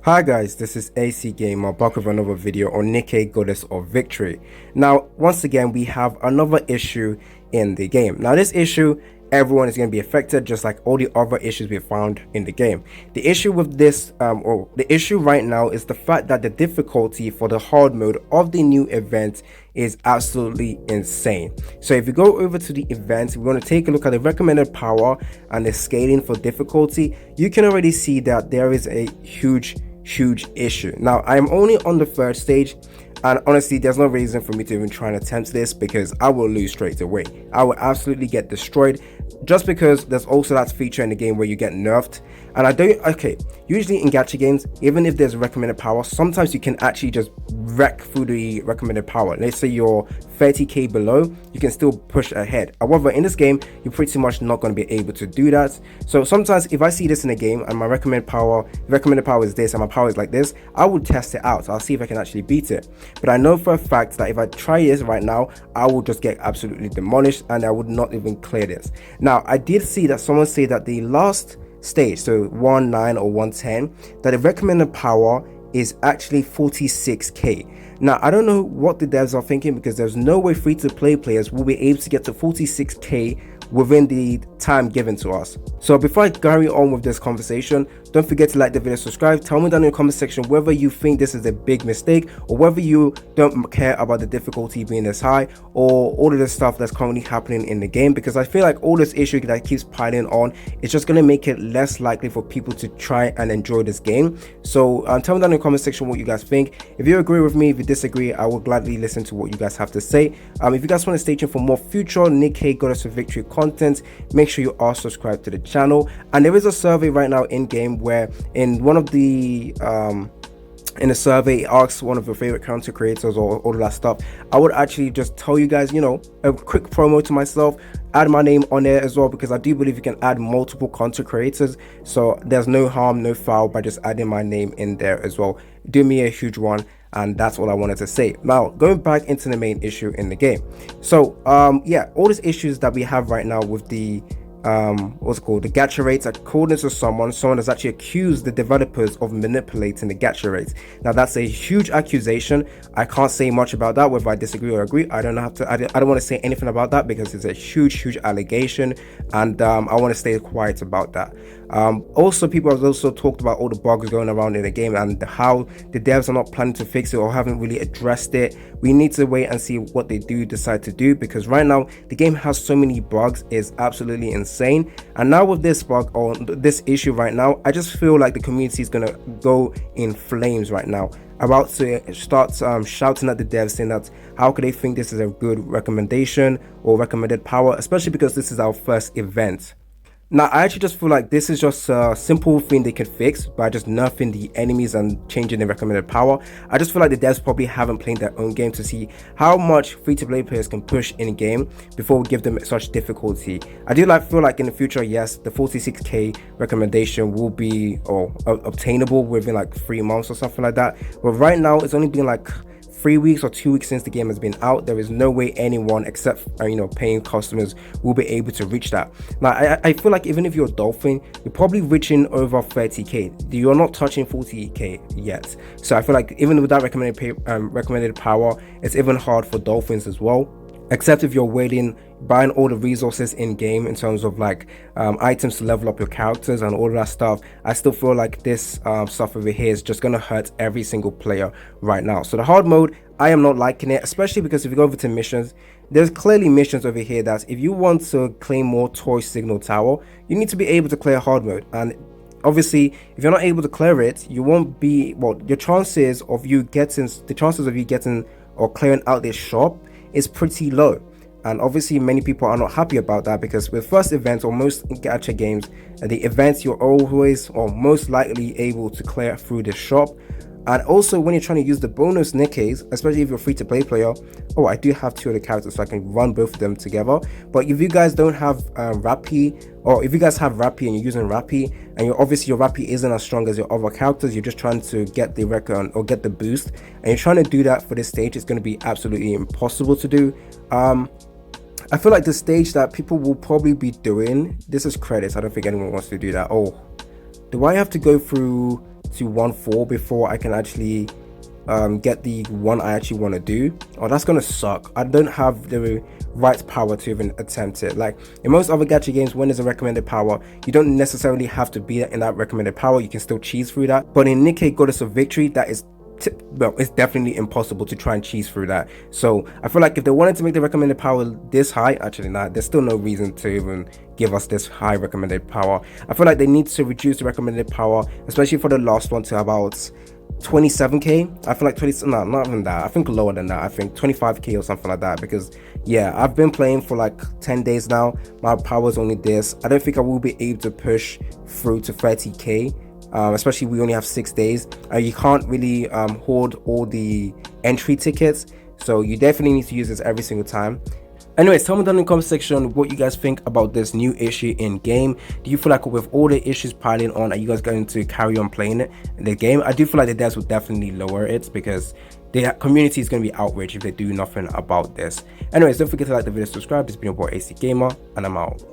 Hi guys, this is AC Gamer back with another video on Nikke Goddess of Victory. Now, once again, we have another issue in the game. Now, this issue, everyone is going to be affected just like all the other issues we found in the game. The issue with this, or the issue right now is the fact that the difficulty for the hard mode of the new event is absolutely insane. So if you go over to the event, we want to take a look at the recommended power and the scaling for difficulty. You can already see that there is a huge issue. Now, I am only on the third stage, and honestly, there's no reason for me to even try and attempt this because I will lose straight away. I will absolutely get destroyed just because there's also that feature in the game where you get nerfed. And I don't, okay, usually in gacha games, even if there's a recommended power, sometimes you can actually just wreck through the recommended power. Let's say you're 30k below, you can still push ahead. However, in this game, you're pretty much not going to be able to do that. So sometimes if I see this in a game and my recommended power is this and my power is like this, I will test it out. I'll see if I can actually beat it. But I know for a fact that if I try this right now, I will just get absolutely demolished and I would not even clear this. Now, I did see that someone say that the last stage, so 1-9 or 1-10, that the recommended power is actually 46k. Now, I don't know what the devs are thinking because there's no way free-to-play players will be able to get to 46k within the time given to us. So before I carry on with this conversation, don't forget to like the video, subscribe. Tell me down in the comment section whether you think this is a big mistake or whether you don't care about the difficulty being this high or all of this stuff that's currently happening in the game, because I feel like all this issue that keeps piling on is just going to make it less likely for people to try and enjoy this game. So tell me down in the comment section what you guys think. If you agree with me, if you disagree, I will gladly listen to what you guys have to say. If you guys want to stay tuned for more future Nikke Goddess of Victory content, make sure you are subscribed to the channel. And there is a survey right now in game where in one of the in a survey it asks one of your favorite content creators or all of that stuff. I would actually just tell you guys, you know, a quick promo to myself, add my name on there as well, because I do believe you can add multiple content creators, so there's no harm, no foul by just adding my name in there as well. Do me a huge one. And that's all I wanted to say. Now, going back into the main issue in the game. So yeah, all these issues that we have right now with the what's it called, the gacha rates, according to someone has actually accused the developers of manipulating the gacha rates. Now, that's a huge accusation. I can't say much about that, whether I disagree or agree. I don't have to, I don't want to say anything about that because it's a huge allegation, and I want to stay quiet about that. Also, people have also talked about all the bugs going around in the game and how the devs are not planning to fix it or haven't really addressed it. We need to wait and see what they do decide to do, because right now the game has so many bugs, it's absolutely insane. And now with this bug or this issue right now, I just feel like the community is gonna go in flames right now, about to start shouting at the devs, saying that how could they think this is a good recommendation or recommended power, especially because this is our first event. Now, I actually just feel like this is just a simple thing they can fix by just nerfing the enemies and changing the recommended power. I just feel like the devs probably haven't played their own game to see how much free-to-play players can push in a game before we give them such difficulty. I do feel like in the future, yes, the 46k recommendation will be obtainable within like 3 months or something like that. But right now, it's only been like 3 weeks or 2 weeks since the game has been out. There is no way anyone except paying customers will be able to reach that. Now, I feel like even if you're a dolphin, you're probably reaching over 30k. You're not touching 40k yet. So I feel like even with that recommended power, it's even hard for dolphins as well, except if you're buying all the resources in game in terms of like items to level up your characters and all of that stuff. I still feel like this stuff over here is just gonna hurt every single player right now. So the hard mode, I am not liking it, especially because if you go over to missions, there's clearly missions over here that if you want to claim more toy signal tower, you need to be able to clear hard mode. And obviously, if you're not able to clear it, you won't be, well, your chances of you getting or clearing out this shop is pretty low. And obviously many people are not happy about that, because with first events or most gacha games, the events you're always or most likely able to clear through the shop. And also when you're trying to use the bonus Nikkes, especially if you're a free-to-play player, I do have 2 of the characters so I can run both of them together. But if you guys don't have Rappi, or if you guys have Rappi and you're using Rappi and your Rappi isn't as strong as your other characters, you're just trying to get the record or get the boost, and you're trying to do that for this stage, it's going to be absolutely impossible to do. I feel like the stage that people will probably be doing, this is credits, I don't think anyone wants to do that. Do I have to go through to 1-4 before I can actually get the one I actually want to do. Oh, that's gonna suck. I don't have the right power to even attempt it. Like in most other gacha games, when there's a recommended power, you don't necessarily have to be in that recommended power. You can still cheese through that. But in Nikke Goddess of Victory, that is well, it's definitely impossible to try and cheese through that. So I feel like if they wanted to make the recommended power this high, actually not, there's still no reason to even give us this high recommended power. I feel like they need to reduce the recommended power, especially for the last one, to about 27k. I feel like 20, no, not even that. I think lower than that. I think 25k or something like that, because yeah, I've been playing for like 10 days now. My power's only this. I don't think I will be able to push through to 30k. Especially we only have 6 days. You can't really hoard all the entry tickets, so you definitely need to use this every single time. Anyways, tell me down in the comment section what you guys think about this new issue in game. Do you feel like with all the issues piling on, are you guys going to carry on playing it in the game? I do feel like the devs will definitely lower it, because the community is going to be outraged if they do nothing about this. Anyways, don't forget to like the video, subscribe. This has been your boy AC Gamer, and I'm out.